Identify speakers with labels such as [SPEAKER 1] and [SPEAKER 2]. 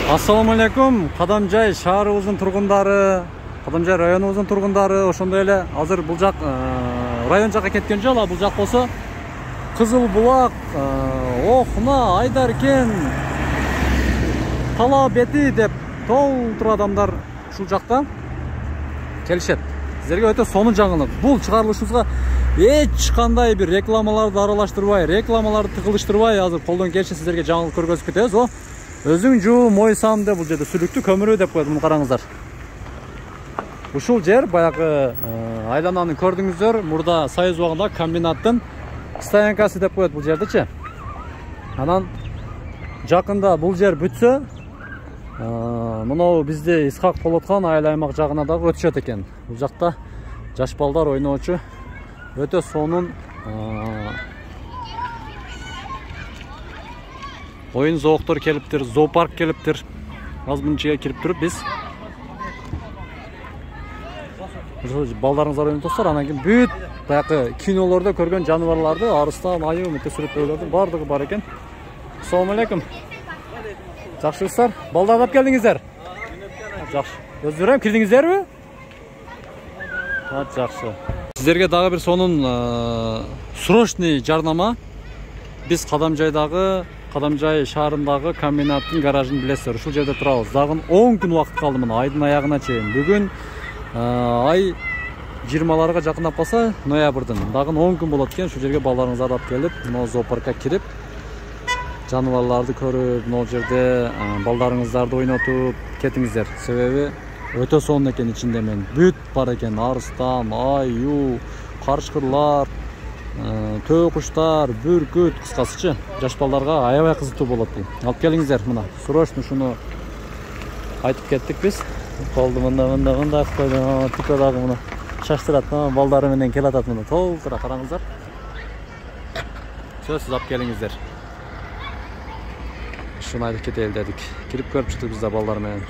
[SPEAKER 1] Assalamu alaikum. Кадамжай шаарыбыздын тургундары, Кадамжай районубуздун тургундары, ошондой эле азыр бул жак район жакка кеткен жол, бул жак болсо Кызыл Булак, Охна, Айдаркен, Тала бети деп толтур адамдар ушул жакта келишет. Сиздерге өтө сонун жаңылык. Бул чыгарылышыбызга эч кандай бир рекламаларды аралаштырбай, рекламаларды тыгылыштырбай азыр колдон келиши сиздерге жаңылык көргөзүп кетебиз. Өзүң жуу мойсам деп бул жерде сүлүктү көмүрү деп коет. Муну караңыздар. Ушул жер баягы айлананы көрдүңүздөр. Мурда Союз убагында комбинаттын стоянкасы деп коет бул жердечи. Анан жакында бул жер бүтсө, мынау бизде Исхак Полоткан айыл аймак жагына дагы өтүшөт экен. Бул жакта жаш балдар ойноочу өтө сонун oyun zooktор келиптир, зоопарк келиптир. Аз мынын ичиге кирип туруп биз балдарыңыздар ойнойт достор. Анан кийин бүт баягы кинолордо көргөн жаныбарларды, арыстан, айыл, мынтип сүрөттөөлөрдүн бардыгы бар экен. Ассаламу алейкум. Жакшысыздар? Балдарды алып келдиңиздер? Жакшы. Өзүңөр эм кирдиңиздерби? Жакшы. Сиздерге дагы бир сонун срочный жарнама. Биз Кадамжай шаарындагы комбинаттын гаражын билесиздер. Ушул жерде турабыз. Дагы 10 күн убакыт калды мына айдын аягына чейин. Бүгүн ай 20-ларга жакындап калса, ноябрдын дагы 10 күн болот экен. Ушул жерге балдарыңызды алып келип, мына зоопаркка кирип, жаныбарларды көрүп, мына жерде балдарыңыздарды ойнотуп кетиңиздер. Себеби өтө сонун экен ичинде мен. Бүт бар экен. Арыстан, аю, карышкырлар, төө куштар, бүркүт, кыскасычы жаш балдарга аябай кызыктуу болот бул. Алып келиңиздер мына. Срочно шуну айтып кеттик биз. Колду мында койдум. Тико дагы мына шаштырат, балдары менен келатат мына. Толтура караңыздар. Сиз алып келиңиздер. Шуну айтып кетели дедик. Кирип көрүп чыктык биз да балдар менен.